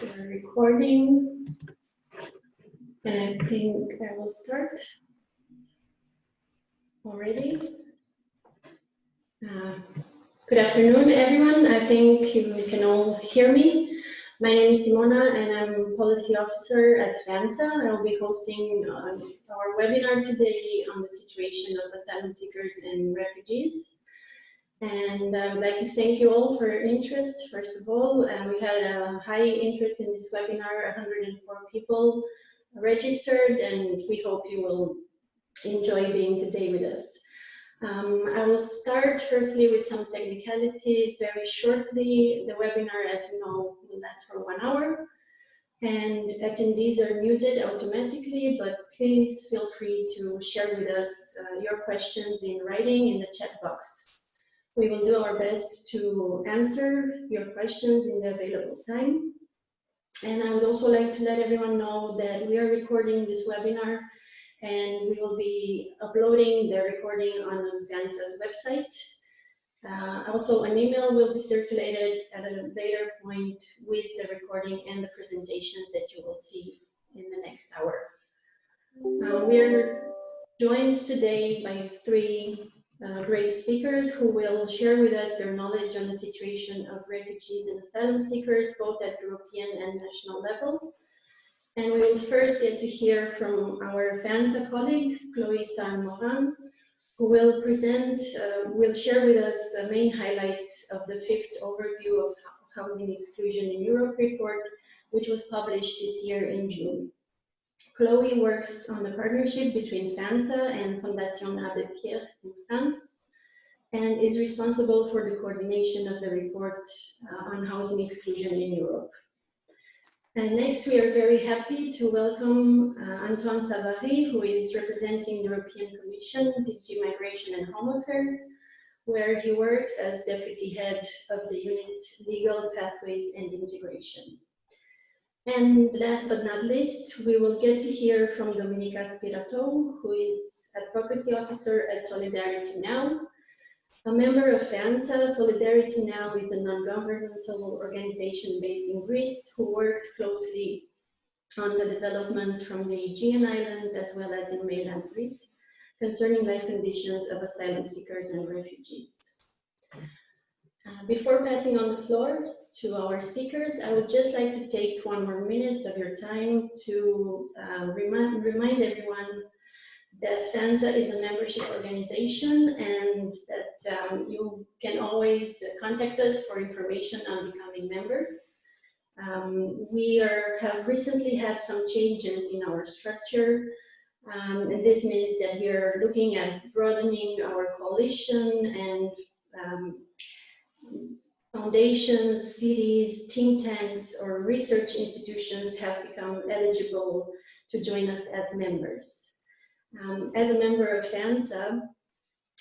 We're recording, and I think I will start already. Good afternoon, everyone. I think you can all hear me. My name is Simona, and I'm Policy Officer at FANSA. I'll be hosting our webinar today on the situation of asylum seekers and refugees. And I would like to thank you all for your interest, first of all. We had a high interest in this webinar, 104 people registered, and we hope you will enjoy being today with us. I will start firstly with some technicalities very shortly. The webinar, as you know, will last for 1 hour, and attendees are muted automatically, but please feel free to share with us your questions in writing in the chat box. We will do our best to answer your questions in the available time. And I would also like to let everyone know that we are recording this webinar, and we will be uploading the recording on FANSA's website. Also, an email will be circulated at a later point with the recording and the presentations that you will see in the next hour. We're joined today by three great speakers who will share with us their knowledge on the situation of refugees and asylum seekers, both at European and national level. And we will first get to hear from our FANSA colleague, Chloe Morin, who will share with us the main highlights of the 5th overview of housing exclusion in Europe report, which was published this year in June. Chloe works on the partnership between FANSA and Fondation Abbé Pierre in France, and is responsible for the coordination of the report on housing exclusion in Europe. And next, we are very happy to welcome Antoine Savary, who is representing the European Commission, DG Migration and Home Affairs, where he works as Deputy Head of the Unit Legal Pathways and Integration. And last but not least, we will get to hear from Dominica Spirato, who is Advocacy Officer at Solidarity Now. A member of FANSA, Solidarity Now is a non-governmental organization based in Greece who works closely on the developments from the Aegean Islands as well as in mainland Greece concerning life conditions of asylum seekers and refugees. Before passing on the floor to our speakers, I would just like to take 1 more minute of your time to remind everyone that FANSA is a membership organization, and that you can always contact us for information on becoming members. We have recently had some changes in our structure, and this means that we are looking at broadening our coalition, and foundations, cities, think tanks, or research institutions have become eligible to join us as members. As a member of FANSA,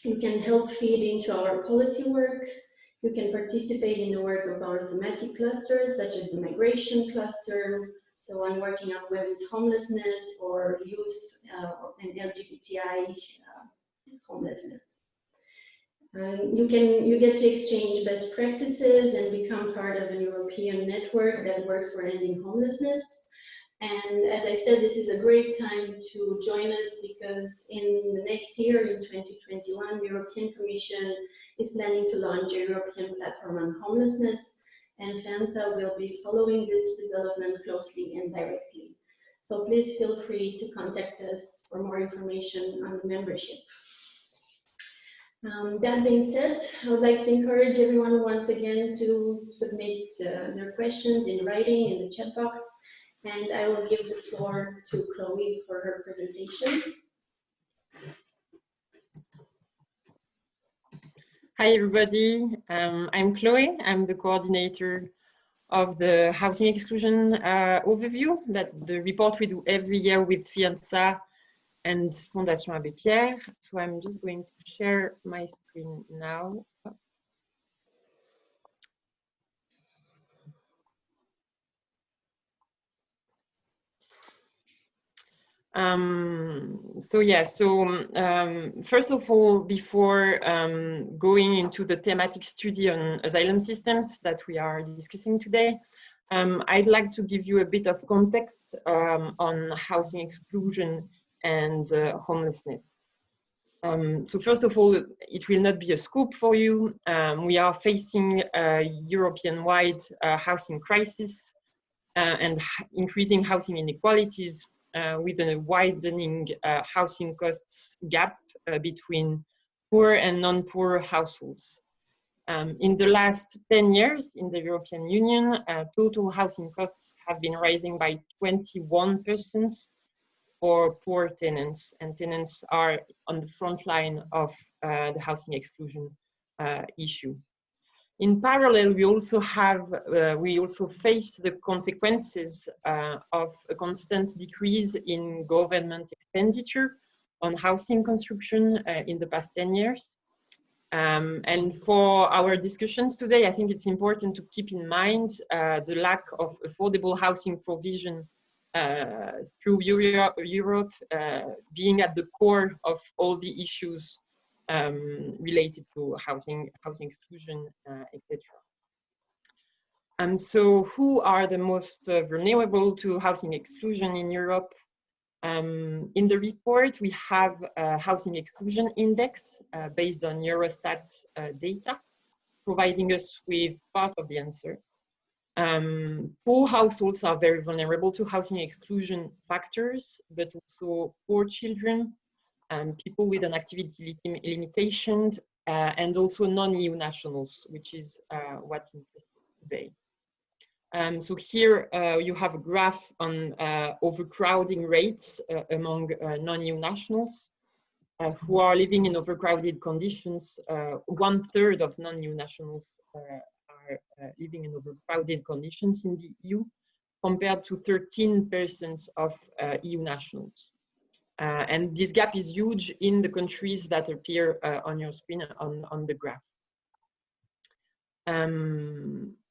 you can help feed into our policy work. You can participate in the work of our thematic clusters, such as the migration cluster, the one working on women's homelessness, or youth and LGBTI homelessness. You get to exchange best practices and become part of a European network that works for ending homelessness. And as I said, this is a great time to join us because in the next year, in 2021, the European Commission is planning to launch a European platform on homelessness, and FANSA will be following this development closely and directly. So please feel free to contact us for more information on the membership. That being said, I would like to encourage everyone once again to submit their questions in writing in the chat box, and I will give the floor to Chloe for her presentation. Hi everybody, I'm Chloe. I'm the coordinator of the housing exclusion overview, that the report we do every year with FANSA and Fondation Abbé Pierre. So I'm just going to share my screen now. First of all, before going into the thematic study on asylum systems that we are discussing today, I'd like to give you a bit of context on housing exclusion and homelessness. So first of all, it will not be a scoop for you. We are facing a European-wide housing crisis and increasing housing inequalities with a widening housing costs gap between poor and non-poor households. In the last 10 years in the European Union, total housing costs have been rising by 21% for poor tenants, and tenants are on the front line of the housing exclusion issue. In parallel, we also face the consequences of a constant decrease in government expenditure on housing construction in the past 10 years. And for our discussions today, I think it's important to keep in mind the lack of affordable housing provision through Europe being at the core of all the issues related to housing exclusion, etc. So who are the most vulnerable to housing exclusion in Europe? In the report, we have a housing exclusion index based on Eurostat data, providing us with part of the answer. Poor households are very vulnerable to housing exclusion factors, but also poor children, people with an activity limitation, and also non-EU nationals, which is what interests us today. So here you have a graph on overcrowding rates among non-EU nationals who are living in overcrowded conditions. 1/3 of non-EU nationals are living in overcrowded conditions in the EU, compared to 13% of EU nationals. And this gap is huge in the countries that appear on your screen on the graph.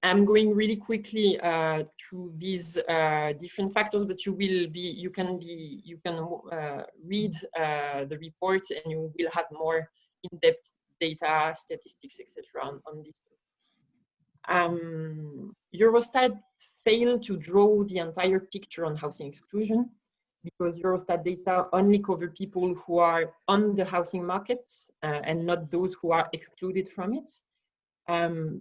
I'm going really quickly through these different factors, but you can read the report, and you will have more in-depth data, statistics, etc. on this. Eurostat failed to draw the entire picture on housing exclusion because Eurostat data only cover people who are on the housing market and not those who are excluded from it.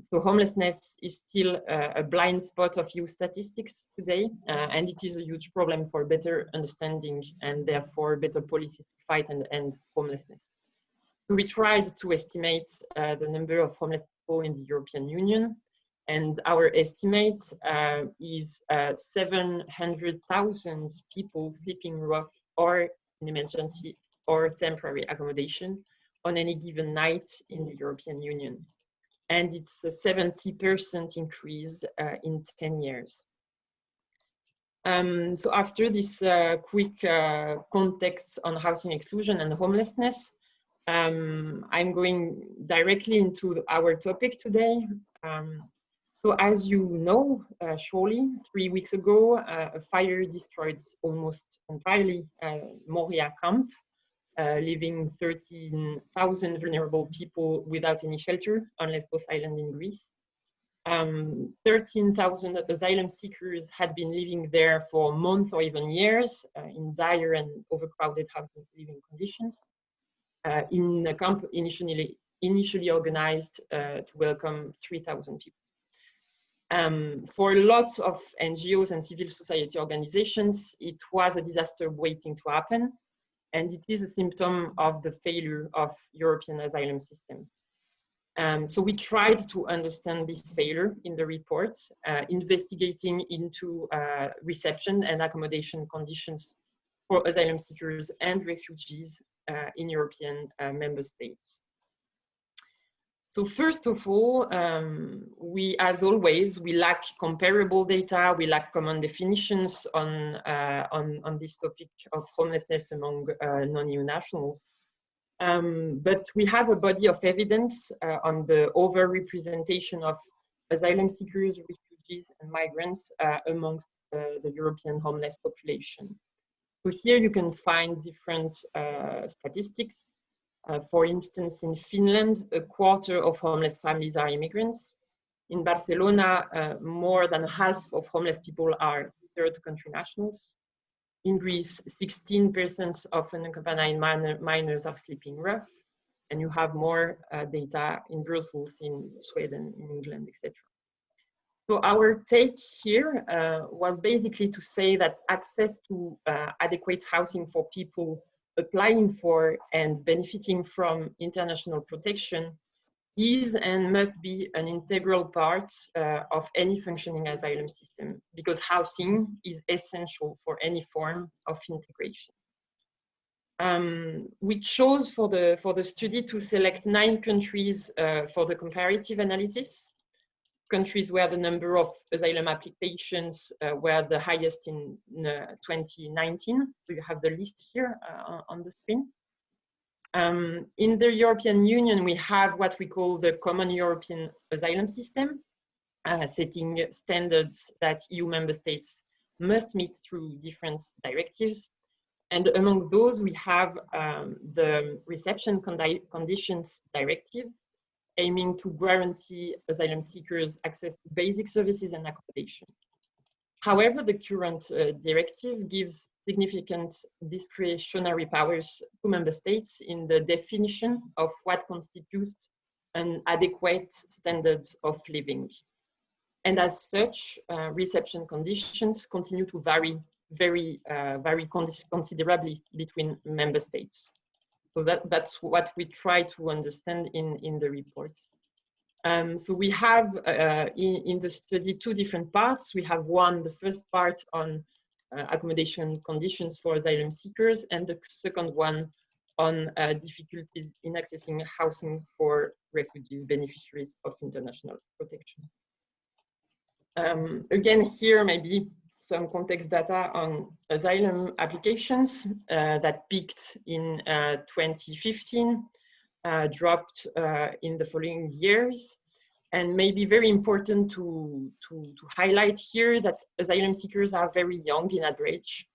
So homelessness is still a blind spot of EU statistics today, and it is a huge problem for better understanding and therefore better policies to fight and end homelessness. So we tried to estimate the number of homeless people in the European Union, and our estimate is 700,000 people sleeping rough or in emergency or temporary accommodation on any given night in the European Union. And it's a 70% increase in 10 years. So after this quick context on housing exclusion and homelessness, I'm going directly into our topic today. So as you know, surely, 3 weeks ago, a fire destroyed almost entirely Moria camp, leaving 13,000 vulnerable people without any shelter on Lesbos Island in Greece. 13,000 asylum seekers had been living there for months or even years in dire and overcrowded housing living conditions in a camp initially organized to welcome 3,000 people. For lots of NGOs and civil society organizations, it was a disaster waiting to happen. And it is a symptom of the failure of European asylum systems. So we tried to understand this failure in the report, investigating into reception and accommodation conditions for asylum seekers and refugees in European member states. So first of all, as always, we lack comparable data, we lack common definitions on this topic of homelessness among non-EU nationals. But we have a body of evidence on the overrepresentation of asylum seekers, refugees, and migrants amongst the European homeless population. So here you can find different statistics. For instance, in Finland, 1/4 of homeless families are immigrants. In Barcelona, more than half of homeless people are third country nationals. In Greece, 16% of unaccompanied minors are sleeping rough, and you have more data in Brussels, in Sweden, in England, etc. So our take here was basically to say that access to adequate housing for people applying for and benefiting from international protection is and must be an integral part of any functioning asylum system, because housing is essential for any form of integration. We chose for the study to select 9 countries for the comparative analysis, countries where the number of asylum applications were the highest in 2019. So you have the list here on the screen. In the European Union, we have what we call the Common European Asylum System, setting standards that EU member states must meet through different directives. And among those, we have the Reception Conditions Directive, aiming to guarantee asylum seekers access to basic services and accommodation. However, the current directive gives significant discretionary powers to member states in the definition of what constitutes an adequate standard of living. And as such, reception conditions continue to vary considerably between member states. So that's what we try to understand in the report. So we have in the study 2 different parts. We have the first part on accommodation conditions for asylum seekers, and the second one on difficulties in accessing housing for refugees, beneficiaries of international protection. Again, here maybe some context data on asylum applications that peaked in 2015, dropped in the following years. And maybe very important to highlight here that asylum seekers are very young in average.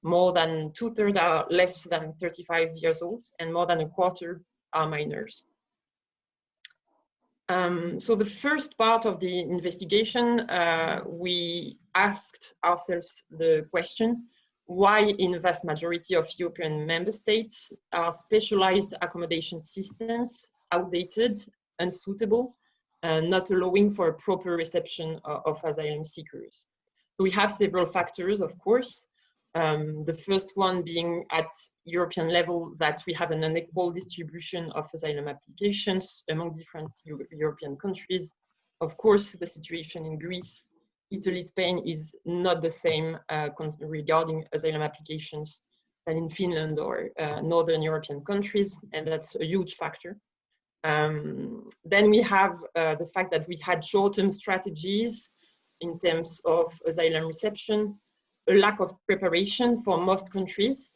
More than 2/3 are less than 35 years old, and more than 1/4 are minors. So the first part of the investigation, we asked ourselves the question, why in the vast majority of European member states are specialized accommodation systems outdated, unsuitable, not allowing for a proper reception of asylum seekers? So we have several factors, of course. The first one being at European level that we have an unequal distribution of asylum applications among different European countries. Of course, the situation in Greece, Italy, Spain is not the same regarding asylum applications than in Finland or Northern European countries, and that's a huge factor. Then we have the fact that we had short-term strategies in terms of asylum reception, a lack of preparation for most countries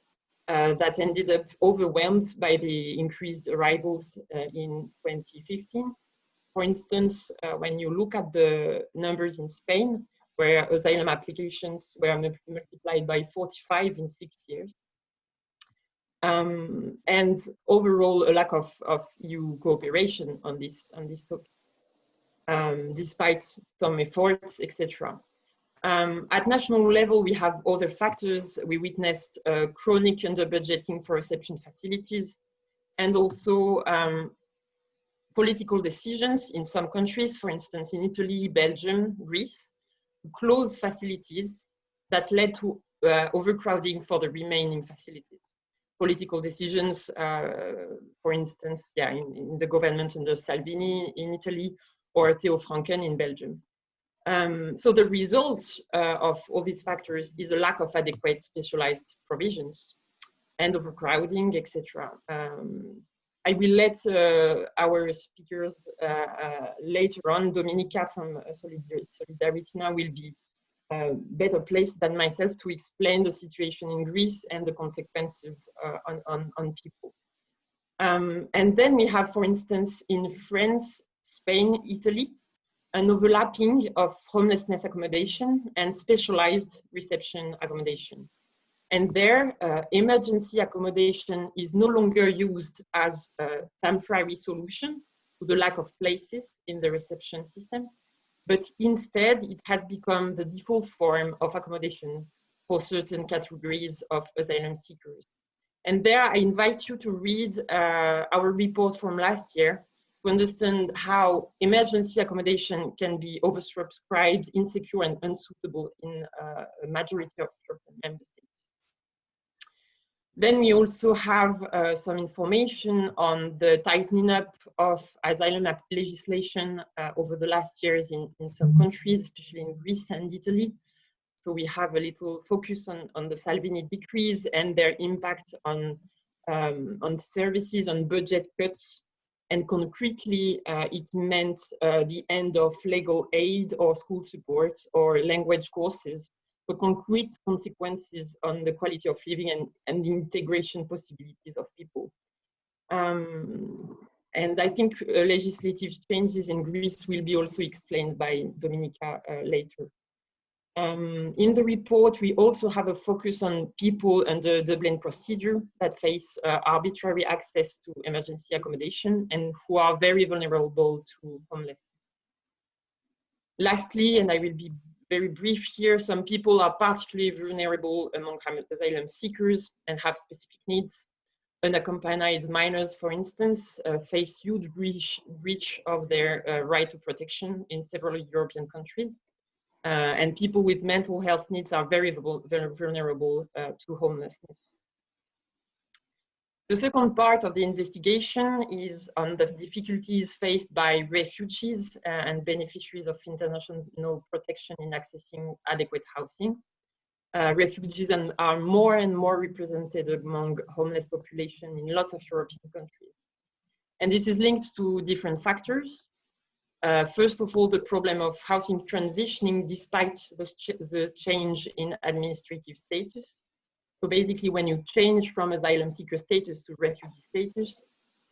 that ended up overwhelmed by the increased arrivals in 2015. For instance, when you look at the numbers in Spain, where asylum applications were multiplied by 45 in 6 years. And overall, a lack of EU cooperation on this topic, despite some efforts, etc. At national level, we have other factors. We witnessed chronic under-budgeting for reception facilities, and also political decisions in some countries, for instance, in Italy, Belgium, Greece, to close facilities that led to overcrowding for the remaining facilities. Political decisions, for instance, in the government under Salvini in Italy, or Theo Franken in Belgium. So the result of all these factors is a lack of adequate specialized provisions and overcrowding, etc. I will let our speakers later on, Dominika from Solidarity Now will be better placed than myself to explain the situation in Greece and the consequences on people. And then we have, for instance, in France, Spain, Italy, an overlapping of homelessness accommodation and specialized reception accommodation. And there, emergency accommodation is no longer used as a temporary solution to the lack of places in the reception system, but instead it has become the default form of accommodation for certain categories of asylum seekers. And there I invite you to read our report from last year to understand how emergency accommodation can be oversubscribed, insecure, and unsuitable in a majority of European member states. Then we also have some information on the tightening up of asylum legislation over the last years in some countries, especially in Greece and Italy. So we have a little focus on the Salvini decrees and their impact on services, on budget cuts. And concretely, it meant the end of legal aid or school support or language courses, for concrete consequences on the quality of living and the integration possibilities of people. And I think legislative changes in Greece will be also explained by Dominika later. In the report, we also have a focus on people under Dublin procedure that face arbitrary access to emergency accommodation and who are very vulnerable to homelessness. Lastly, and I will be very brief here, some people are particularly vulnerable among asylum seekers and have specific needs. Unaccompanied minors, for instance, face huge breach of their right to protection in several European countries. And people with mental health needs are very vulnerable to homelessness. The second part of the investigation is on the difficulties faced by refugees and beneficiaries of international protection in accessing adequate housing. Refugees are more and more represented among homeless population in lots of European countries. And this is linked to different factors. First of all, the problem of housing transitioning despite the change in administrative status. So basically, when you change from asylum seeker status to refugee status,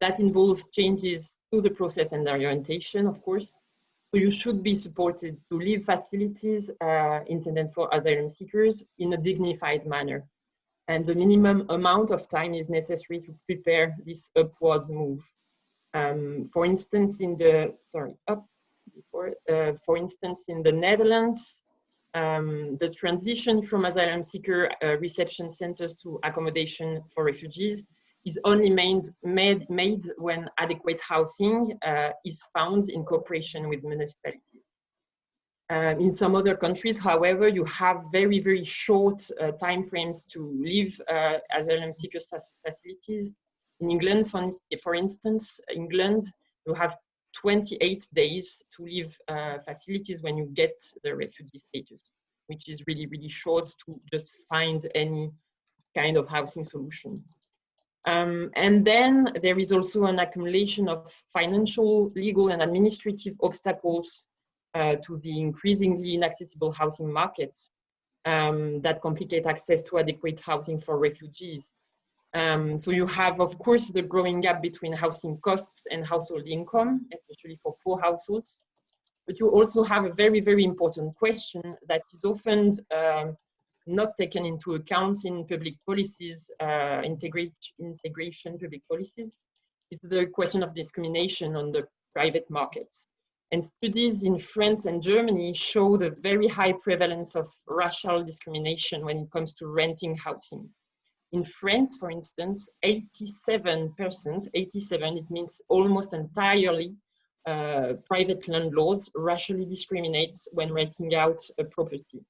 that involves changes to the process and orientation, of course. So you should be supported to leave facilities intended for asylum seekers in a dignified manner. And the minimum amount of time is necessary to prepare this upwards move. For instance, in the Netherlands, the transition from asylum seeker reception centers to accommodation for refugees is only made when adequate housing is found in cooperation with municipalities. In some other countries, however, you have very, very short timeframes to leave asylum seekers facilities. In England, for instance, you have 28 days to leave facilities when you get the refugee status, which is really, really short to just find any kind of housing solution. And then there is also an accumulation of financial, legal, and administrative obstacles to the increasingly inaccessible housing markets that complicate access to adequate housing for refugees. So you have, of course, the growing gap between housing costs and household income, especially for poor households. But you also have a very, very important question that is often not taken into account in public policies, integration public policies. It's the question of discrimination on the private markets. And studies in France and Germany show the very high prevalence of racial discrimination when it comes to renting housing. In France, for instance, 87%, it means almost entirely private landlords racially discriminate when renting out a property.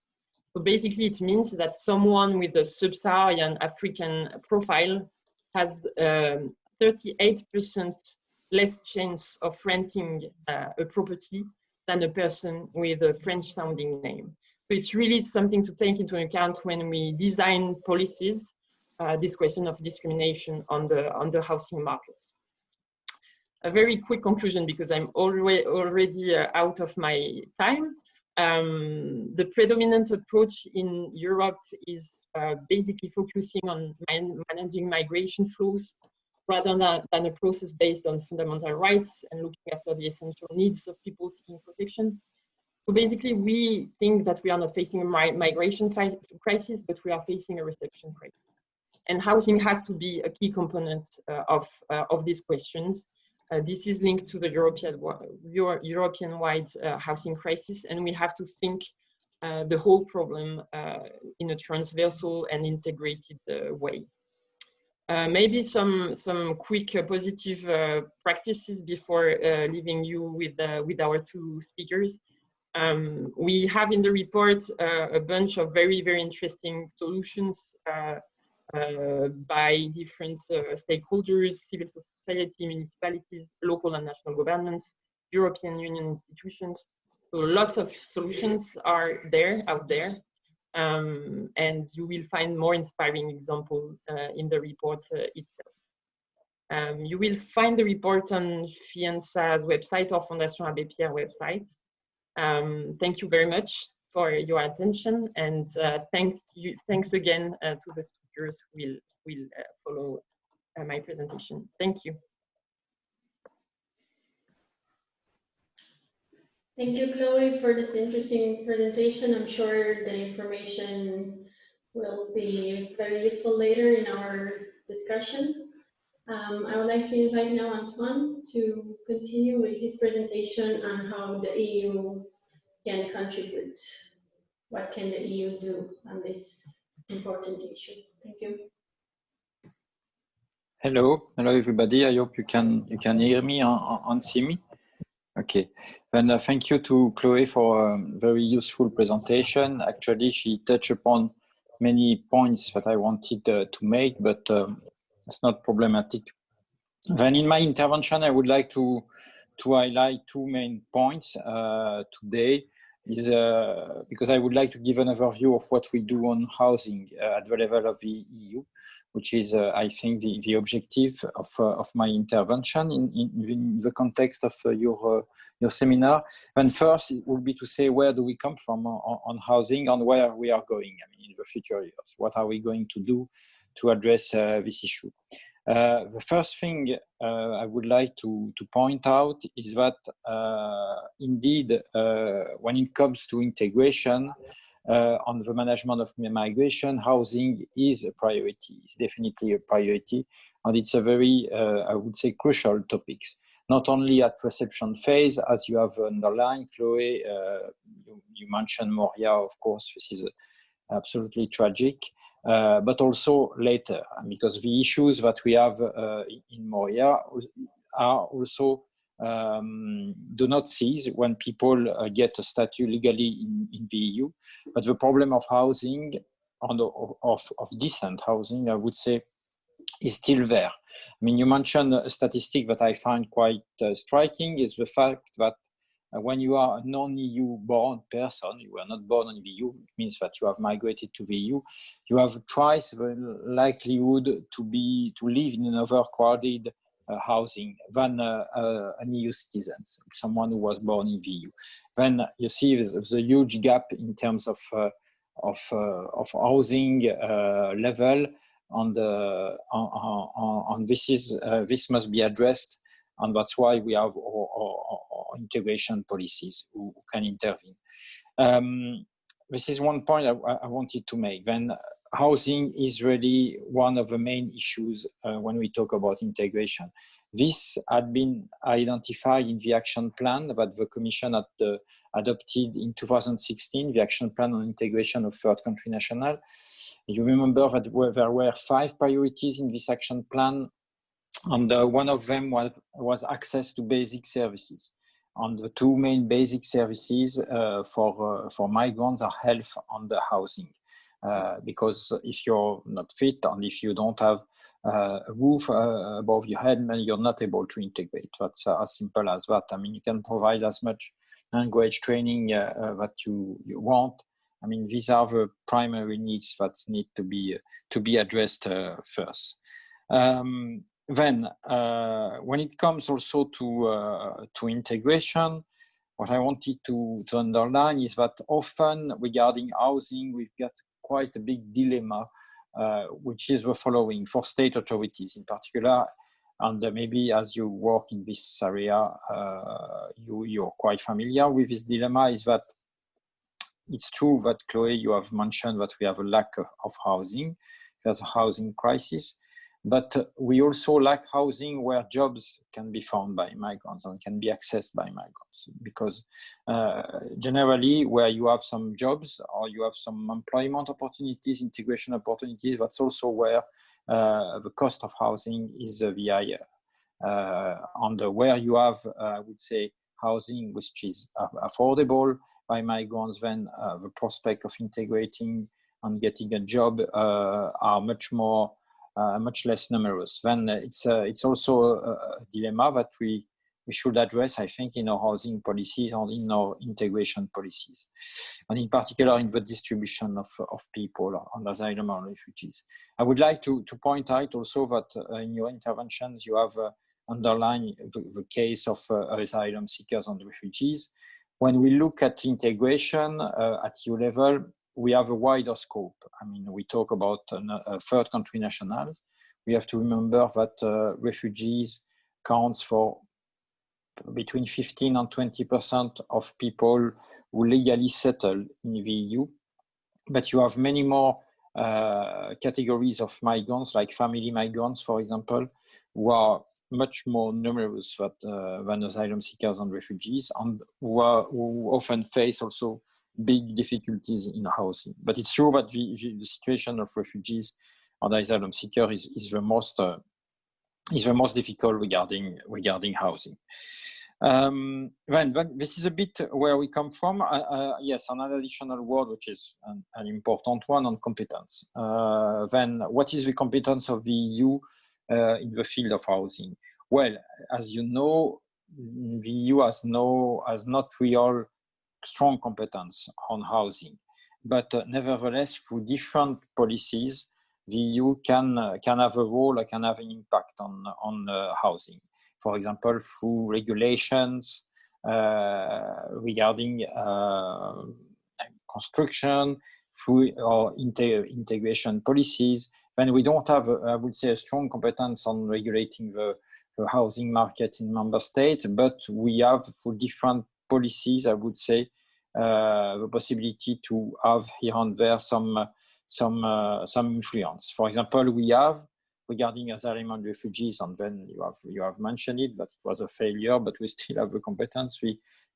So basically it means that someone with a sub-Saharan African profile has 38% less chance of renting a property than a person with a French sounding name. So it's really something to take into account when we design policies, this question of discrimination on the housing markets. A very quick conclusion, because I'm already out of my time. The predominant approach in Europe is basically focusing on managing migration flows rather than a process based on fundamental rights and looking after the essential needs of people seeking protection. So basically, we think that we are not facing a migration crisis, but we are facing a reception crisis. And housing has to be a key component of these questions. This is linked to the European-wide housing crisis, and we have to think the whole problem in a transversal and integrated way. Maybe some quick positive practices before leaving you with our two speakers. We have in the report a bunch of very interesting solutions by different stakeholders, civil society, municipalities, local and national governments, European Union institutions. So lots of solutions are out there. And you will find more inspiring examples in the report itself. You will find the report on FIANSA's website or Fondation Abbé Pierre website. Thank you very much for your attention, and thanks again to the speakers who will follow my presentation. Thank you. Thank you, Chloe, for this interesting presentation. I'm sure the information will be very useful later in our discussion. I would like to invite now Antoine to continue with his presentation on how the EU can contribute. What can the EU do on this important issue? Thank you. Hello everybody. I hope you can hear me and see me. Okay, then thank you to Chloe for a very useful presentation. Actually, she touched upon many points that I wanted to make, but it's not problematic. Then in my intervention, I would like to highlight two main points today. Because I would like to give an overview of what we do on housing at the level of the EU, which is, I think, the objective of my intervention in the context of your seminar. And first, it would be to say, where do we come from on housing and where we are going, I mean, in the future years. What are we going to do to address this issue? The first thing I would like to point out is that indeed, when it comes to integration on the management of migration, housing is a priority. It's definitely a priority, and it's a very, I would say, crucial topic. Not only at reception phase, as you have underlined, Chloe, you mentioned Moria, of course, this is absolutely tragic. But also later, because the issues that we have in Moria are also do not cease when people get a statute legally in the EU. But the problem of housing, of decent housing, I would say, is still there. I mean, you mentioned a statistic that I find quite striking, is the fact that when you are a non-EU born person, you are not born in the EU, it means that you have migrated to the EU, you have twice the likelihood to live in an overcrowded housing than an EU citizen, someone who was born in the EU. Then you see there's a huge gap in terms of housing level, and this must be addressed, and that's why we have our integration policies who can intervene. This is one point I wanted to make. Then housing is really one of the main issues when we talk about integration. This had been identified in the action plan that the Commission had adopted in 2016, the action plan on integration of third country nationals. You remember that there were 5 priorities in this action plan, and one of them was access to basic services. And the 2 main basic services for migrants are health and housing. Because if you're not fit and if you don't have a roof above your head, then you're not able to integrate. That's as simple as that. I mean, you can provide as much language training that you want. I mean, these are the primary needs that need to be addressed first. Then, when it comes also to integration, what I wanted to underline is that often regarding housing, we've got quite a big dilemma, which is the following for state authorities in particular. And maybe as you work in this area, you're quite familiar with this dilemma, is that it's true that, Chloe, you have mentioned that we have a lack of housing. There's a housing crisis. But we also lack housing where jobs can be found by migrants and can be accessed by migrants, because generally where you have some jobs or you have some employment opportunities, integration opportunities, that's also where the cost of housing is the higher. On the where you have, I would say, housing which is affordable by migrants, then the prospect of integrating and getting a job are much less numerous. Then it's also a dilemma that we should address, I think, in our housing policies and in our integration policies, and in particular in the distribution of people on asylum and refugees. I would like to point out also that in your interventions you have underlined the case of asylum seekers and refugees. When we look at integration at EU level, we have a wider scope. I mean, we talk about third country nationals. We have to remember that refugees counts for between 15 and 20% of people who legally settle in the EU. But you have many more categories of migrants, like family migrants, for example, who are much more numerous than asylum seekers and refugees, and who often face also big difficulties in housing. But it's true that the situation of refugees and asylum seekers is the most difficult regarding housing. Then this is a bit where we come from. Yes, another additional word, which is an important one, on competence. Then what is the competence of the EU in the field of housing? Well, as you know, the EU has not real strong competence on housing, but nevertheless, through different policies, the EU can have a role, can have an impact on housing. For example, through regulations regarding construction, through our integration policies. When we don't have, I would say, a strong competence on regulating the housing market in member states, but we have, through different policies, I would say, the possibility to have here and there some influence. For example, we have, regarding asylum and refugees, and then you have mentioned it, that it was a failure, but we still have the competence,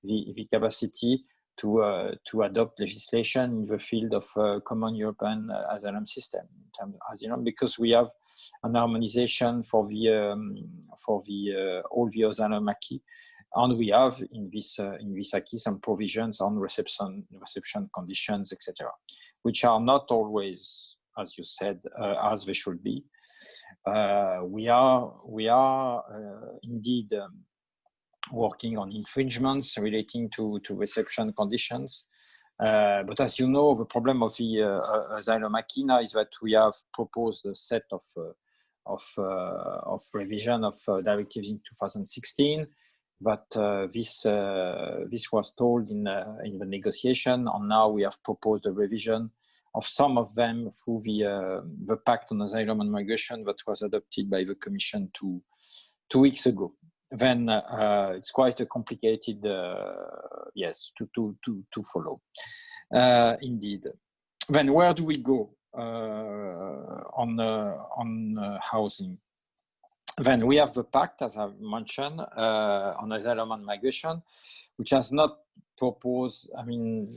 the capacity to adopt legislation in the field of common European asylum system in terms of asylum, because we have an harmonization for all the asylum acquis, and we have in this acquis some provisions on reception conditions, etc., which are not always, as you said, as they should be. We are indeed working on infringements relating to reception conditions. But as you know, the problem of the asylum acquis now is that we have proposed a set of revision of directives in 2016. But this was told in the negotiation, and now we have proposed a revision of some of them through the Pact on Asylum and Migration that was adopted by the Commission two weeks ago. Then it's quite a complicated, yes, to follow, indeed. Then where do we go on housing? Then we have the Pact, as I've mentioned, on Asylum and Migration, which has not proposed, I mean,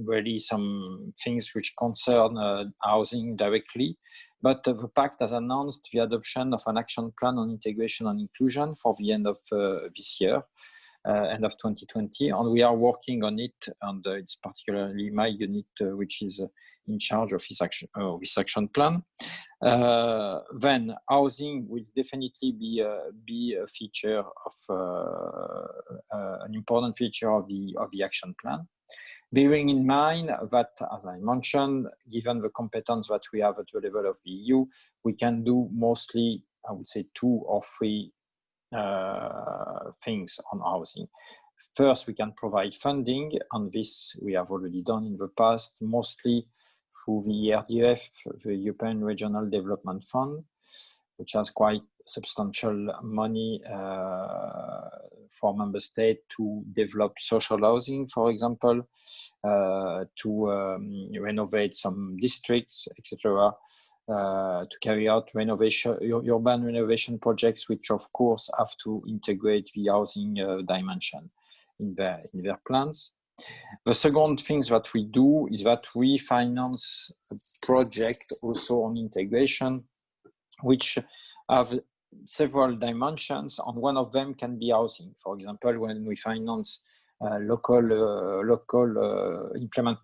really some things which concern housing directly, but the Pact has announced the adoption of an action plan on integration and inclusion for the end of this year, end of 2020, and we are working on it, and it's particularly my unit which is in charge of this action plan. Then housing will definitely be a feature of an important feature of the action plan, bearing in mind that, as I mentioned, given the competence that we have at the level of the EU, we can do mostly, I would say, 2 or 3 things on housing. First, we can provide funding, and this we have already done in the past, mostly through the ERDF, the European Regional Development Fund, which has quite substantial money for member states to develop social housing, for example, to renovate some districts, etc. to carry out urban renovation projects, which of course have to integrate the housing dimension in their plans. The second thing that we do is that we finance a project also on integration, which have several dimensions, and one of them can be housing. For example, when we finance local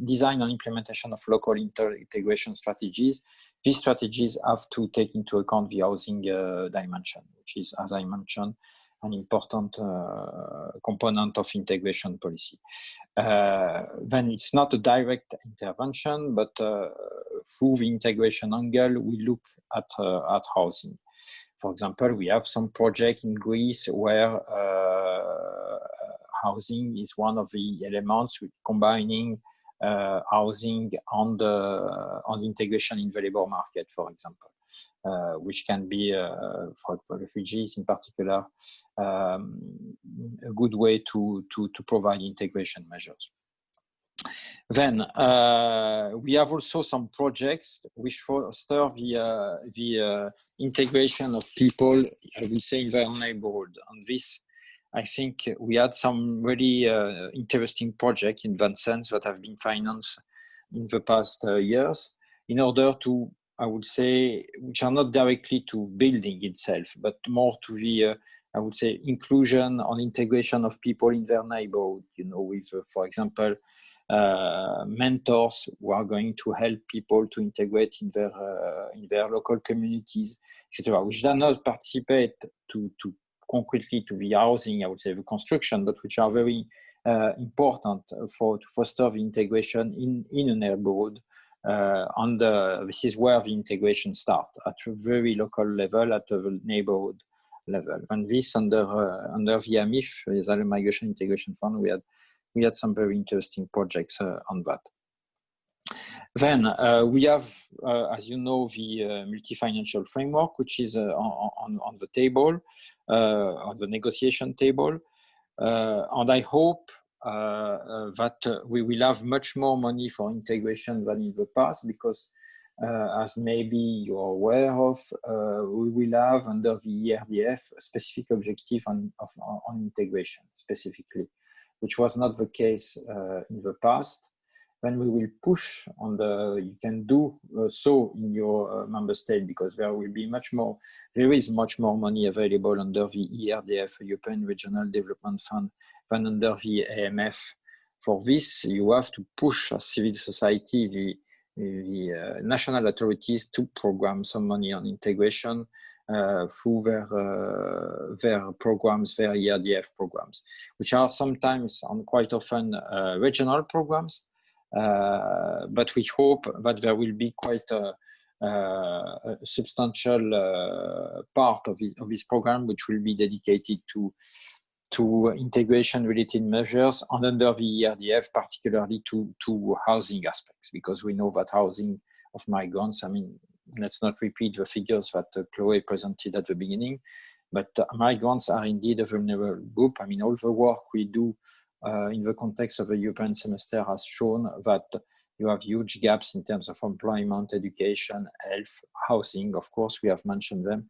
design and implementation of local integration strategies, these strategies have to take into account the housing dimension, which is, as I mentioned, an important component of integration policy. Then it's not a direct intervention, but through the integration angle, we look at housing. For example, we have some project in Greece where housing is one of the elements, with combining housing on the integration in the labor market, for example. Which can be, for refugees in particular, a good way to provide integration measures. Then we have also some projects which foster the integration of people, I will say, in their neighborhood. And this, I think, we had some really interesting projects in that sense that have been financed in the past years in order to, I would say, which are not directly to building itself, but more to the, I would say, inclusion and integration of people in their neighborhood, you know, with, for example, mentors who are going to help people to integrate in their local communities, etc., which do not participate to concretely to the housing, I would say, the construction, but which are very important to foster the integration in a neighborhood. This is where the integration starts, at a very local level, at the neighborhood level. And this under the AMIF, the Asylum Migration Integration Fund, we had some very interesting projects on that. Then we have, as you know, the multi-financial framework, which is on the table, on the negotiation table. And I hope that we will have much more money for integration than in the past, because as maybe you're aware of, we will have under the ERDF a specific objective on integration specifically, which was not the case in the past. Then we will push on you can do so in your member state, because there is much more money available under the ERDF, European Regional Development Fund, than under the AMF. For this, you have to push as civil society, the national authorities to program some money on integration through their programs, their ERDF programs, which are sometimes and quite often regional programs. But we hope that there will be quite a substantial part of this program which will be dedicated to integration-related measures, and under the ERDF, particularly to housing aspects, because we know that housing of migrants, I mean, let's not repeat the figures that Chloe presented at the beginning, but migrants are indeed a vulnerable group. I mean, all the work we do in the context of the European semester has shown that you have huge gaps in terms of employment, education, health, housing. Of course, we have mentioned them.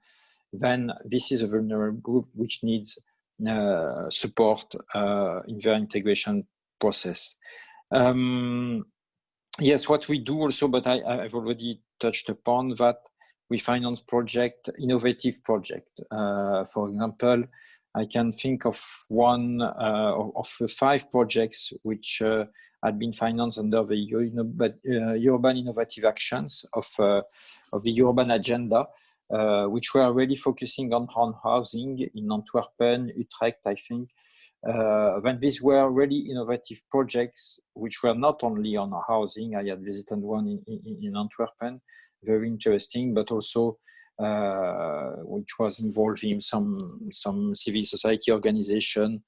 Then this is a vulnerable group which needs support in their integration process. Yes, what we do also, but I've already touched upon that, we finance innovative project. For example, I can think of one of 5 projects which had been financed under the urban innovative actions of the urban agenda, which were really focusing on housing in Antwerp, Utrecht, I think. When these were really innovative projects, which were not only on housing. I had visited one in Antwerp, very interesting, but also which was involving some civil society organization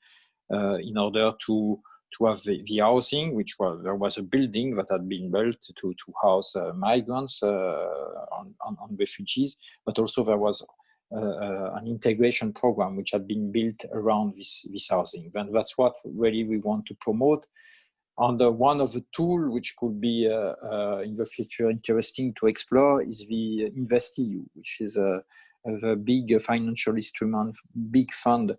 in order to have the housing, there was a building that had been built to house migrants and refugees, but also there was an integration program which had been built around this housing. And that's what really we want to promote. And one of the tools which could be in the future interesting to explore is the InvestEU, which is a big financial instrument, big fund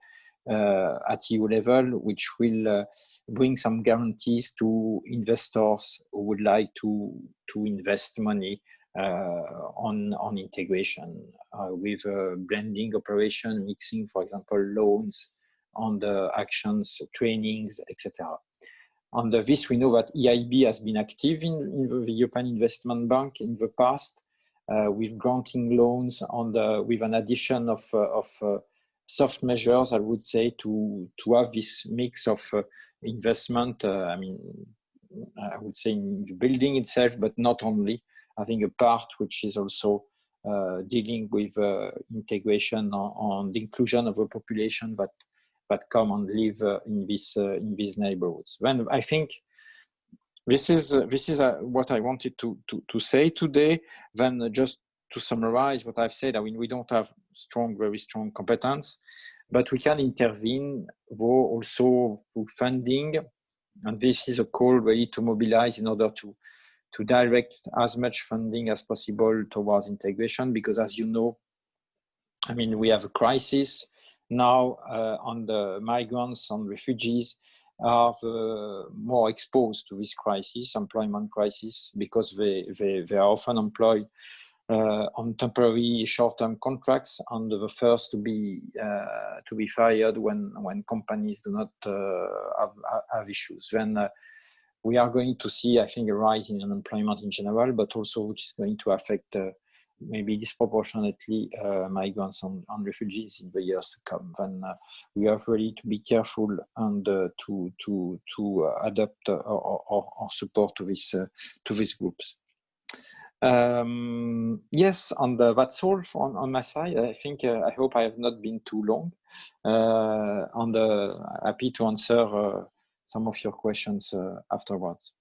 at EU level, which will bring some guarantees to investors who would like to invest money on integration with blending operation, mixing, for example, loans on the actions, trainings, etc. Under this, we know that EIB has been active in the European Investment Bank in the past with granting loans with an addition of soft measures, I would say, to have this mix of investment, I would say in the building itself, but not only, having a part which is also dealing with integration on the inclusion of a population that come and live in these neighborhoods. When I think this is what I wanted to say today. Then just to summarize what I've said, I mean, we don't have very strong competence, but we can intervene though also through funding, and this is a call really to mobilize in order to direct as much funding as possible towards integration, because as you know, I mean, we have a crisis now on the migrants and refugees are more exposed to this crisis, employment crisis, because they are often employed on temporary short-term contracts and the first to be fired when companies do not have issues. Then we are going to see, I think, a rise in unemployment in general, but also which is going to affect maybe disproportionately migrants and refugees in the years to come. Then we have really to be careful and to adapt our support to these groups. Yes, and that's all on my side. I think I hope I have not been too long, and happy to answer some of your questions afterwards.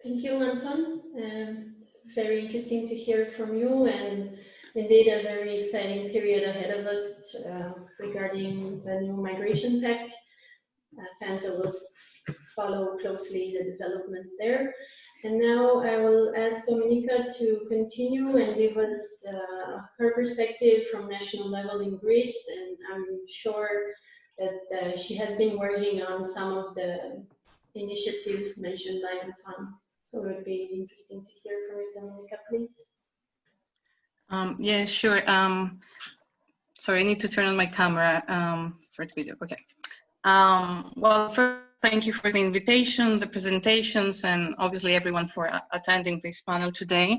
Thank you, Anton. Very interesting to hear from you, and indeed a very exciting period ahead of us regarding the new migration pact. FANSA will follow closely the developments there. And now I will ask Dominika to continue and give us her perspective from national level in Greece. And I'm sure that she has been working on some of the initiatives mentioned by Anton. So it would be interesting to hear from you, Dominika, please. Yeah, sure. Sorry, I need to turn on my camera. Start video. Okay. Well, first, thank you for the invitation, the presentations, and obviously everyone for attending this panel today.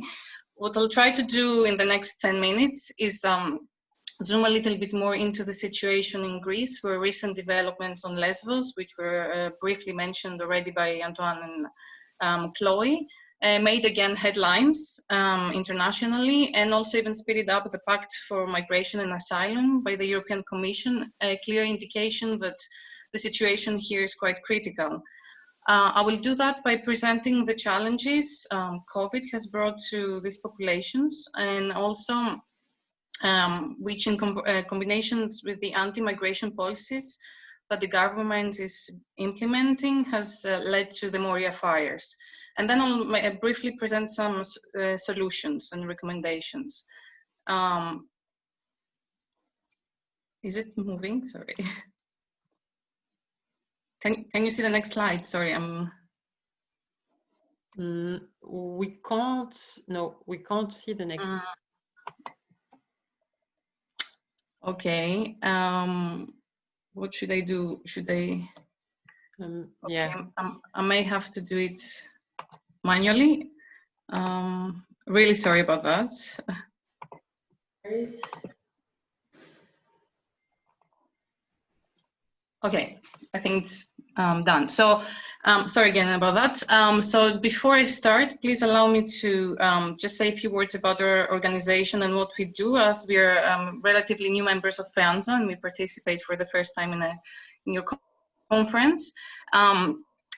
What I'll try to do in the next 10 minutes is zoom a little bit more into the situation in Greece, where recent developments on Lesbos, which were briefly mentioned already by Antoine and Chloe, made again headlines internationally, and also even speeded up the Pact for Migration and Asylum by the European Commission, a clear indication that the situation here is quite critical. I will do that by presenting the challenges COVID has brought to these populations, and also which in combinations with the anti-migration policies that the government is implementing has led to the Moria fires. And then I'll briefly present some solutions and recommendations. Is it moving? Sorry. Can you see the next slide? Sorry, we can't. No, we can't see the next. Okay. What should I do? Should I? Yeah. Okay, I may have to do it manually. Really sorry about that. Okay, I think it's done. So sorry again about that. So before I start, please allow me to just say a few words about our organization and what we do, as we are relatively new members of FANSA and we participate for the first time in your conference.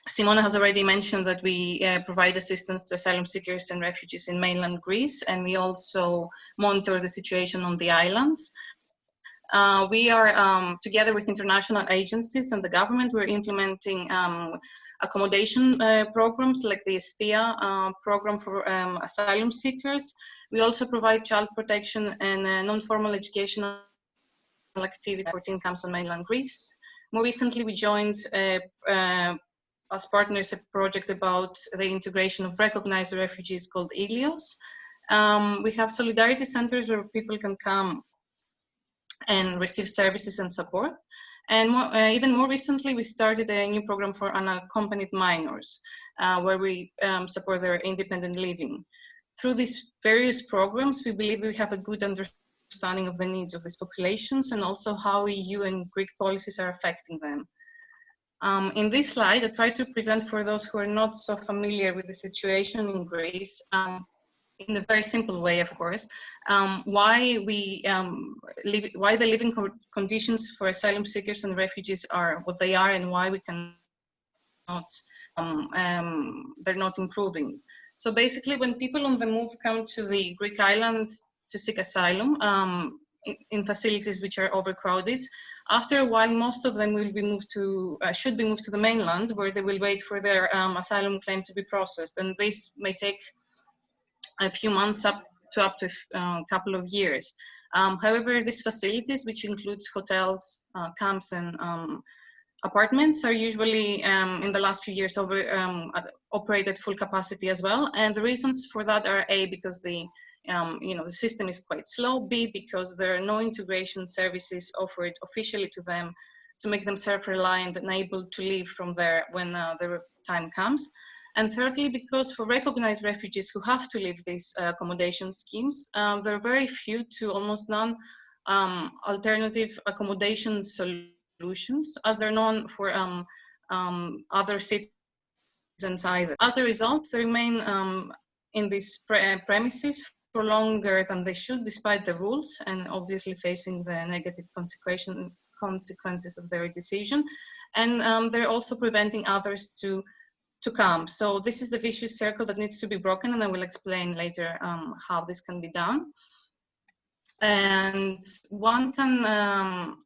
Simona has already mentioned that we provide assistance to asylum seekers and refugees in mainland Greece, and we also monitor the situation on the islands. We are, together with international agencies and the government, we're implementing accommodation programs like the STIA program for asylum seekers. We also provide child protection and non-formal educational activity for teen camps on mainland Greece. More recently, we joined as partners a project about the integration of recognized refugees called ILIOS. We have solidarity centers where people can come and receive services and support. And even more recently, we started a new program for unaccompanied minors, where we support their independent living. Through these various programs, we believe we have a good understanding of the needs of these populations and also how EU and Greek policies are affecting them. In this slide, I try to present for those who are not so familiar with the situation in Greece, in a very simple way, of course, why the living conditions for asylum seekers and refugees are what they are, and why we cannot, they're not improving. So basically, when people on the move come to the Greek islands to seek asylum in facilities which are overcrowded, after a while, most of them will be moved to, should be moved to the mainland, where they will wait for their asylum claim to be processed, and this may take a few months up to a couple of years. However, these facilities, which includes hotels, camps, and apartments, are usually in the last few years operate at full capacity as well. And the reasons for that are A, because the the system is quite slow, B, because there are no integration services offered officially to them to make them self-reliant and able to leave from there when their time comes. And thirdly, because for recognized refugees who have to leave these accommodation schemes, there are very few to almost none alternative accommodation solutions, as they're known for other citizens either. As a result, they remain in these premises for longer than they should, despite the rules, and obviously facing the negative consequences of their decision. And they're also preventing others to come. So this is the vicious circle that needs to be broken, and I will explain later how this can be done. And one can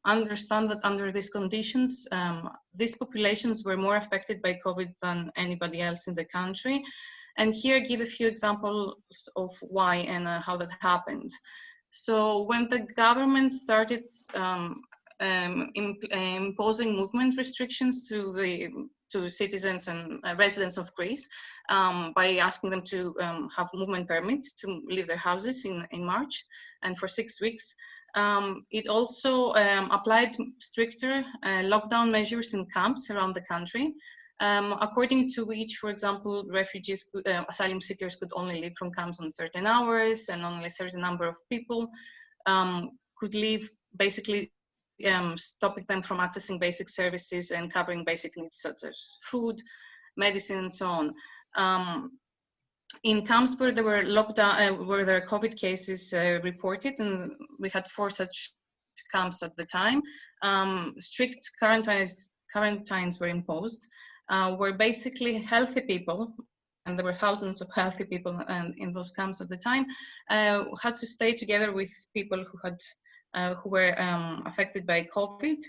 understand that under these conditions, these populations were more affected by COVID than anybody else in the country. And here, give a few examples of why and how that happened. So when the government started imposing movement restrictions to citizens and residents of Greece by asking them to have movement permits to leave their houses in March and for 6 weeks. It also applied stricter lockdown measures in camps around the country, according to which, for example, refugees, asylum seekers could only leave from camps on certain hours, and only a certain number of people could leave, basically stopping them from accessing basic services and covering basic needs such as food, medicine, and so on. In camps where there were where there are COVID cases reported, and we had 4 such camps at the time, strict quarantines were imposed, where basically healthy people, and there were thousands of healthy people in those camps at the time, had to stay together with people who had who were affected by COVID,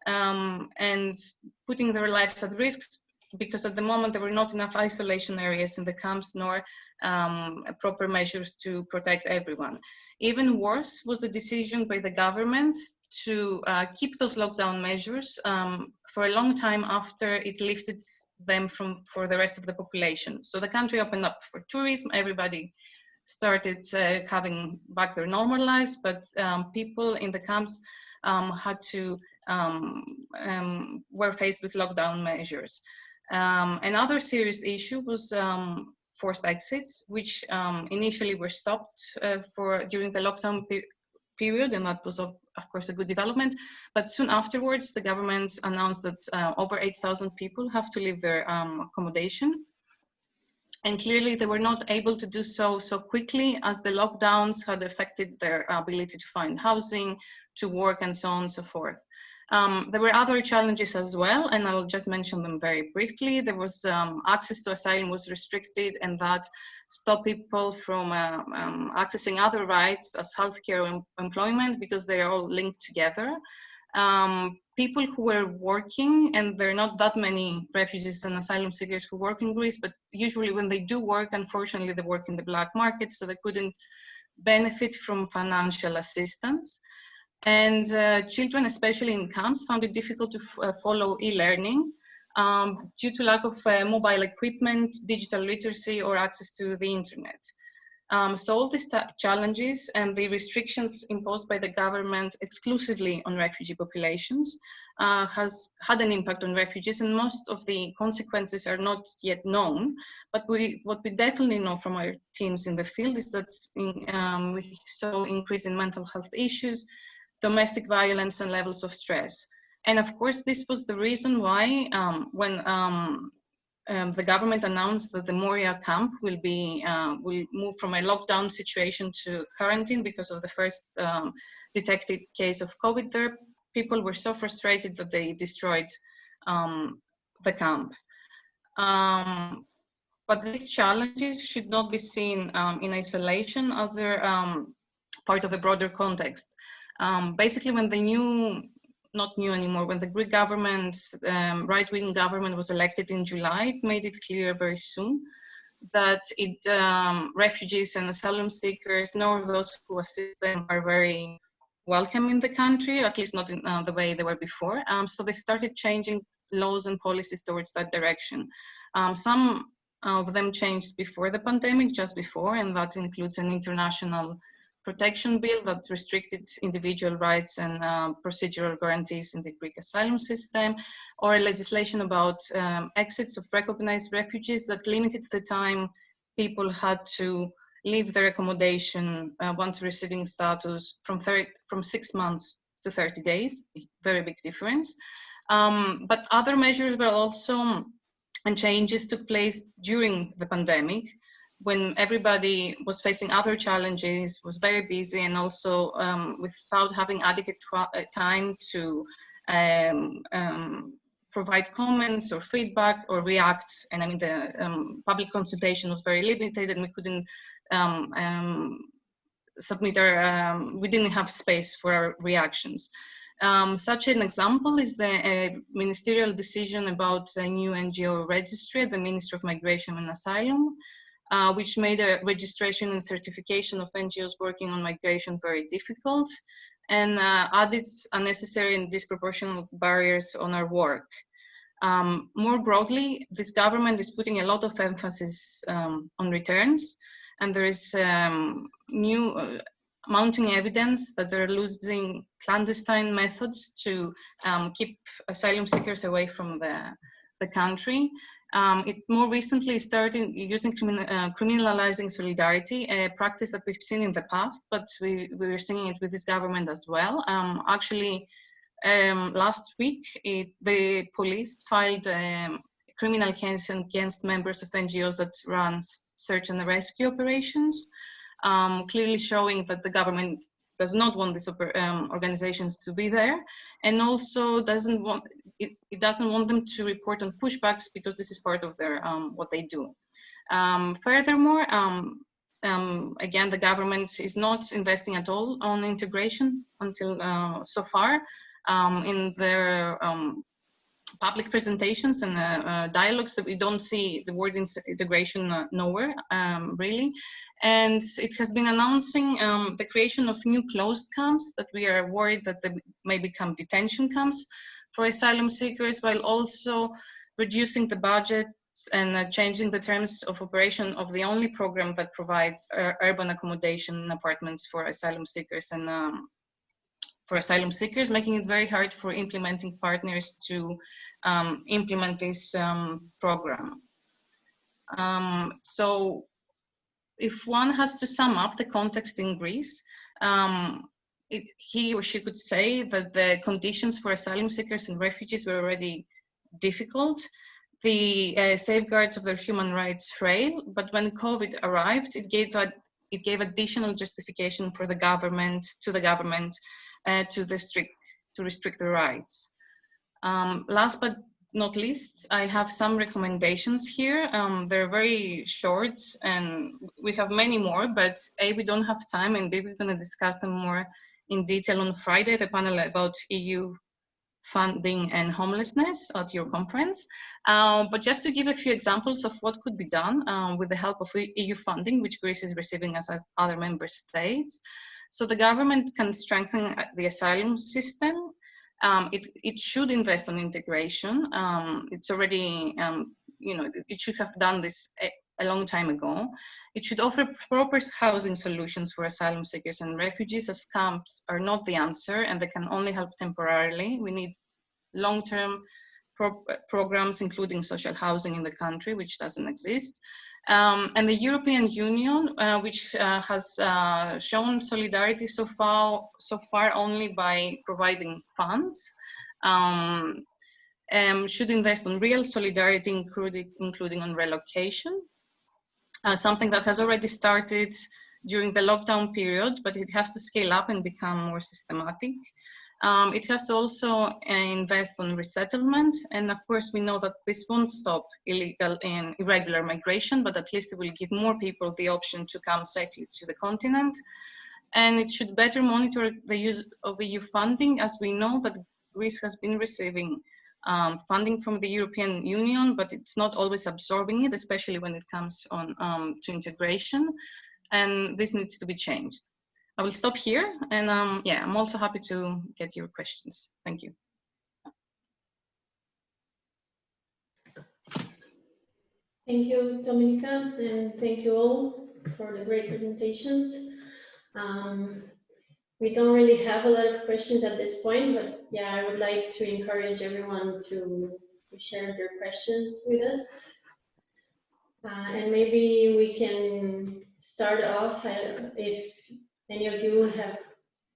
and putting their lives at risk, because at the moment there were not enough isolation areas in the camps, nor proper measures to protect everyone. Even worse was the decision by the government to keep those lockdown measures for a long time after it lifted them for the rest of the population. So the country opened up for tourism, everybody started having back their normal lives, but people in the camps had to were faced with lockdown measures. Another serious issue was forced exits, which initially were stopped during the lockdown period, and that was of course a good development. But soon afterwards, the government announced that over 8,000 people have to leave their accommodation. And clearly they were not able to do so quickly, as the lockdowns had affected their ability to find housing, to work, and so on and so forth. There were other challenges as well, and I'll just mention them very briefly. There was access to asylum was restricted, and that stopped people from accessing other rights as healthcare or employment, because they are all linked together. People who were working, and there are not that many refugees and asylum seekers who work in Greece, but usually when they do work, unfortunately, they work in the black market, so they couldn't benefit from financial assistance. And children, especially in camps, found it difficult to follow e-learning due to lack of mobile equipment, digital literacy, or access to the internet. So all these challenges and the restrictions imposed by the government exclusively on refugee populations has had an impact on refugees, and most of the consequences are not yet known. But what we definitely know from our teams in the field is that we saw increase in mental health issues, domestic violence, and levels of stress. And of course, this was the reason why when the government announced that the Moria camp will move from a lockdown situation to quarantine because of the first detected case of COVID there, people were so frustrated that they destroyed the camp. But these challenges should not be seen in isolation, as they're part of a broader context. Basically, when not new anymore, when the Greek government, right-wing government, was elected in July, it made it clear very soon that refugees and asylum seekers, nor those who assist them, are very welcome in the country, at least not in the way they were before. So they started changing laws and policies towards that direction. Some of them changed before the pandemic, just before, and that includes an international protection bill that restricted individual rights and procedural guarantees in the Greek asylum system, or legislation about exits of recognized refugees that limited the time people had to leave their accommodation once receiving status from 6 months to 30 days, very big difference. But other measures were also, and changes took place during the pandemic, when everybody was facing other challenges, was very busy, and also without having adequate time to provide comments or feedback or react. And I mean, the public consultation was very limited, and we couldn't submit our, we didn't have space for our reactions. Such an example is the ministerial decision about a new NGO registry at the Ministry of Migration and Asylum, which made a registration and certification of NGOs working on migration very difficult, and added unnecessary and disproportionate barriers on our work. More broadly, this government is putting a lot of emphasis on returns, and there is new mounting evidence that they're using clandestine methods to keep asylum seekers away from the country. It more recently started using criminalizing solidarity, a practice that we've seen in the past, but we're seeing it with this government as well. Actually, last week, the police filed a criminal case against members of NGOs that run search and rescue operations, clearly showing that the government does not want these organizations to be there, and also doesn't want them to report on pushbacks, because this is part of their what they do. Furthermore, again, the government is not investing at all on integration until so far. In their public presentations and dialogues, that we don't see the word integration nowhere, really. And it has been announcing the creation of new closed camps that we are worried that they may become detention camps for asylum seekers, while also reducing the budgets and changing the terms of operation of the only program that provides urban accommodation and apartments for asylum seekers, and making it very hard for implementing partners to implement this program. So if one has to sum up the context in Greece, he or she could say that the conditions for asylum seekers and refugees were already difficult, the safeguards of their human rights frail, but when COVID arrived, it gave additional justification for the government, to the strict to restrict their rights. Last but not least, I have some recommendations here. They're very short and we have many more, but A, we don't have time, and B, we're going to discuss them more in detail on Friday at a panel about EU funding and homelessness at your conference. But just to give a few examples of what could be done with the help of EU funding, which Greece is receiving as other member states. So the government can strengthen the asylum system. It should invest on integration. It's already, it should have done this a long time ago. It should offer proper housing solutions for asylum seekers and refugees, as camps are not the answer and they can only help temporarily. We need long-term programs, including social housing in the country, which doesn't exist. And the European Union, which has shown solidarity so far only by providing funds, should invest on real solidarity, including on relocation. Something that has already started during the lockdown period, but it has to scale up and become more systematic. It has to also invest on resettlement, and of course we know that this won't stop illegal and irregular migration, but at least it will give more people the option to come safely to the continent. And it should better monitor the use of EU funding, as we know that Greece has been receiving funding from the European Union, but it's not always absorbing it, especially when it comes on to integration, and this needs to be changed. I will stop here, and yeah, I'm also happy to get your questions. Thank you. Thank you, Dominika, and thank you all for the great presentations. We don't really have a lot of questions at this point, but yeah, I would like to encourage everyone to share their questions with us. And maybe we can start off if any of you have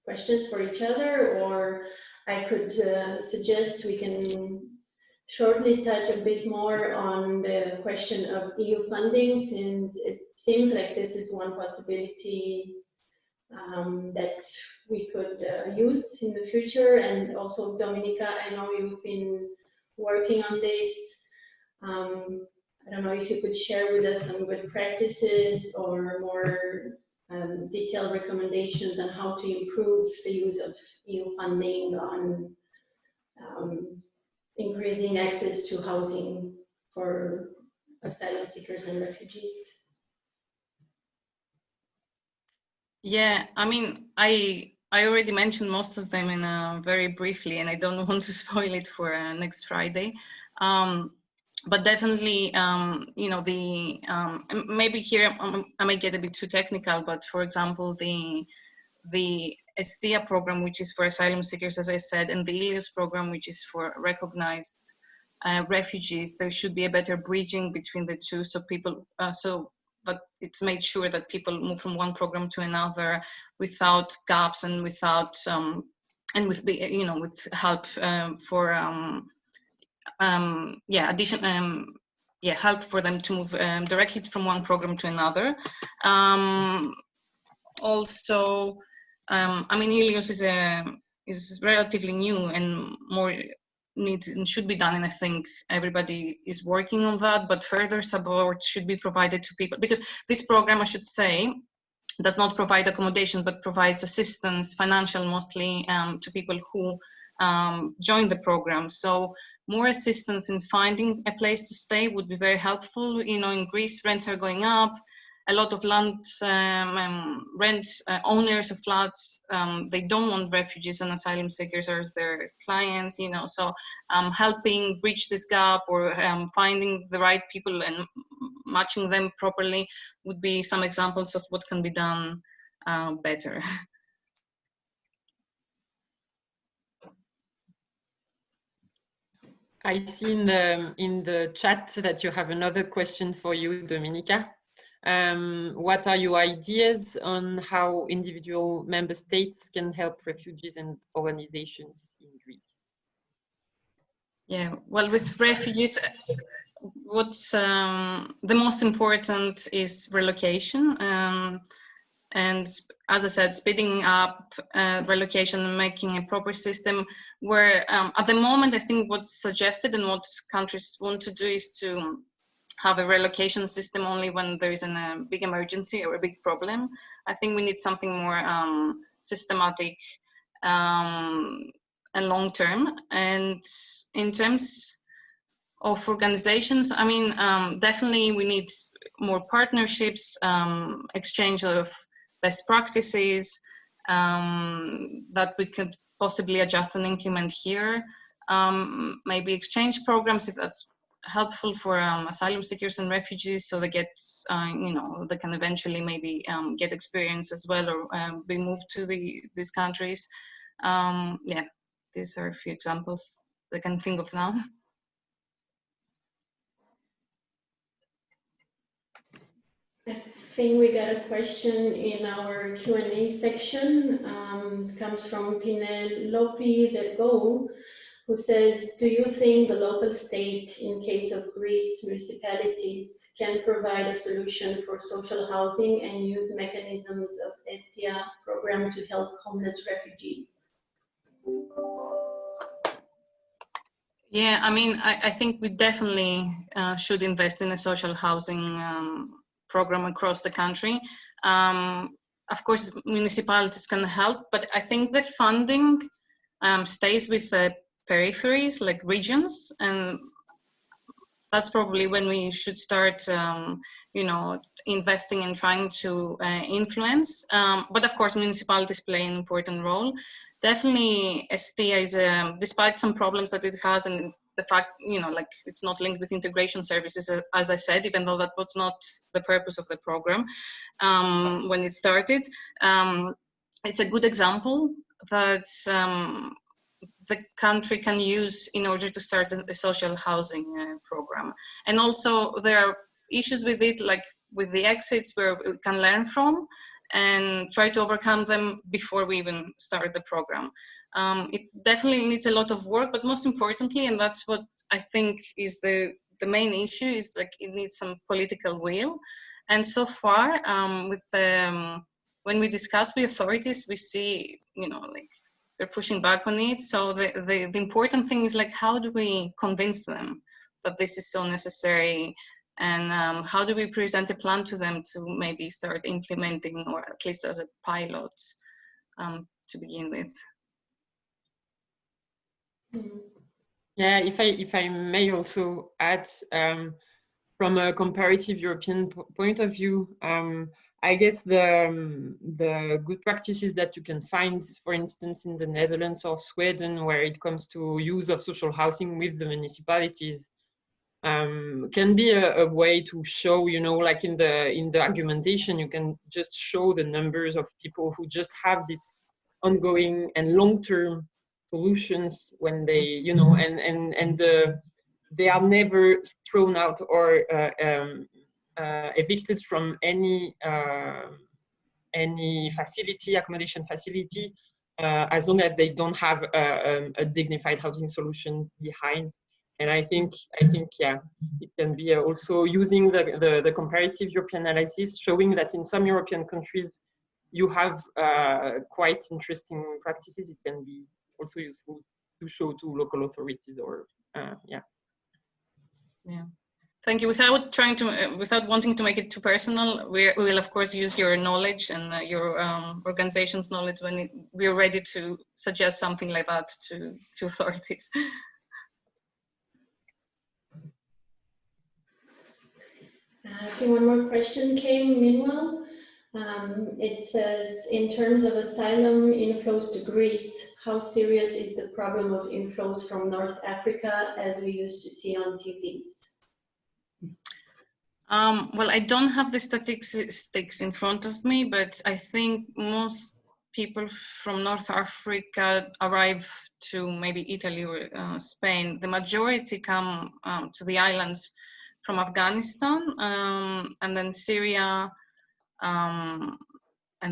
questions for each other, or I could suggest we can shortly touch a bit more on the question of EU funding, since it seems like this is one possibility that we could use in the future. And also, Dominika, I know you've been working on this. I don't know if you could share with us some good practices or more detailed recommendations on how to improve the use of EU funding on increasing access to housing for asylum seekers and refugees. Yeah, I mean, I already mentioned most of them in very briefly, and I don't want to spoil it for next Friday. But definitely, you know, maybe here I might get a bit too technical, but for example, the STIA program, which is for asylum seekers, as I said, and the ILIOS program, which is for recognized refugees, there should be a better bridging between the two, so people, but it's made sure that people move from one program to another without gaps and without and with with help for help for them to move directly from one program to another. Also, I mean, ILIOS is relatively new and more needs and should be done, and I think everybody is working on that, but further support should be provided to people, because this program, I should say, does not provide accommodation but provides assistance, financial mostly, to people who join the program. So more assistance in finding a place to stay would be very helpful. You know, in Greece, rents are going up. A lot of land owners of flats, they don't want refugees and asylum seekers as their clients, you know, so helping bridge this gap or finding the right people and matching them properly would be some examples of what can be done better. I see in the chat that you have another question for you, Dominika. What are your ideas on how individual member states can help refugees and organizations in Greece? Yeah, well, with refugees, what's the most important is relocation. and as I said, speeding up relocation and making a proper system where at the moment, I think what's suggested and what countries want to do is to have a relocation system only when there is a big emergency or a big problem. I think we need something more systematic and long-term. And in terms of organizations, I mean, definitely we need more partnerships, exchange of best practices that we could possibly adjust and implement here. Maybe exchange programs if that's helpful for asylum seekers and refugees, so they get, you know, they can eventually maybe get experience as well, or be moved to these countries. Yeah, these are a few examples I can think of now. I think we got a question in our Q&A section. It comes from Penelope Delgo, who says, do you think the local state, in case of Greece municipalities, can provide a solution for social housing and use mechanisms of STIA program to help homeless refugees? Yeah, I mean, I think we definitely should invest in a social housing program across the country. Of course, municipalities can help, but I think the funding stays with the peripheries, like regions, and that's probably when we should start, you know, investing and trying to influence. But of course, municipalities play an important role. Definitely, STIA is, despite some problems that it has, and the fact, you know, like it's not linked with integration services, as I said, even though that was not the purpose of the program when it started. It's a good example that the country can use in order to start a social housing program. And also there are issues with it, like with the exits, where we can learn from and try to overcome them before we even start the program. It definitely needs a lot of work, but most importantly, and that's what I think is the main issue, is like it needs some political will. And so far, with when we discuss with authorities, we see, you know, like they're pushing back on it. So the important thing is like, how do we convince them that this is so necessary? And how do we present a plan to them to maybe start implementing, or at least as a pilot to begin with? Yeah, if I may also add, from a comparative European point of view, I guess the good practices that you can find, for instance, in the Netherlands or Sweden, where it comes to use of social housing with the municipalities, can be a way to show, you know, like in the argumentation, you can just show the numbers of people who just have this ongoing and long-term solutions when they, you know, and they are never thrown out or evicted from any facility, accommodation facility, as long as they don't have a dignified housing solution behind. And I think yeah, it can be also using the comparative European analysis, showing that in some European countries you have quite interesting practices. It can be also useful to show to local authorities, or yeah. Yeah. Thank you. Without trying to, without wanting to make it too personal, we will of course use your knowledge and your organization's knowledge when we're ready to suggest something like that to authorities. I think one more question came meanwhile. It says, in terms of asylum inflows to Greece, how serious is the problem of inflows from North Africa as we used to see on TVs? Well, I don't have the statistics in front of me, but I think most people from North Africa arrive to maybe Italy or Spain. The majority come to the islands from Afghanistan, and then Syria, and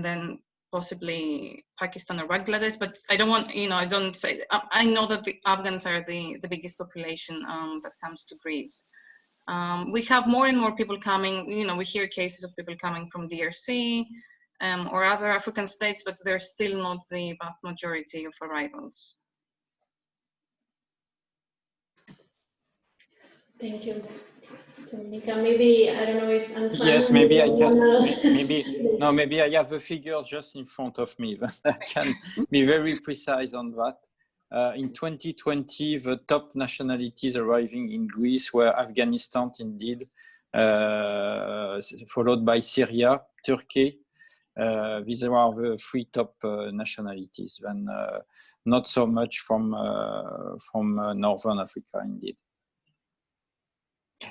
then possibly Pakistan or Bangladesh. But I don't want, you know, I don't say, I know that the Afghans are the biggest population that comes to Greece. We have more and more people coming, you know, we hear cases of people coming from DRC or other African states, but they're still not the vast majority of arrivals. Thank you. Dominica, maybe, I don't know if Antoine... Yes, maybe I can, wanna... maybe I have the figure just in front of me, but I can be very precise on that. In 2020, the top nationalities arriving in Greece were Afghanistan, indeed, followed by Syria, Turkey. These are the three top nationalities, and not so much from Northern Africa, indeed.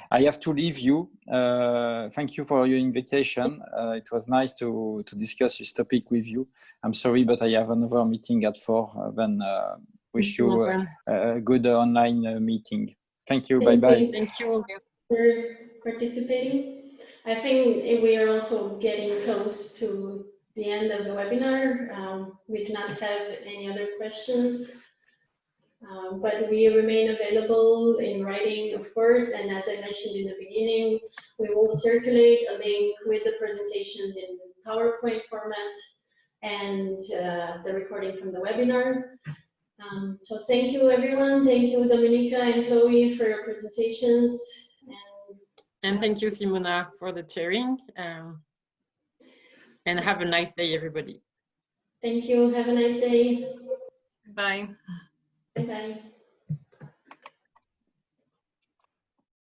I have to leave you. Thank you for your invitation. It was nice to discuss this topic with you. I'm sorry, but I have another meeting at 4. Then wish you a good online meeting. Thank you. Bye-bye. Thank you for participating. I think we are also getting close to the end of the webinar. We do not have any other questions. But we remain available in writing, of course, and as I mentioned in the beginning, we will circulate a link with the presentations in PowerPoint format and the recording from the webinar. So thank you, everyone. Thank you, Dominica and Chloe, for your presentations. And thank you, Simona, for the chairing. And have a nice day, everybody. Thank you. Have a nice day. Bye. Bye-bye.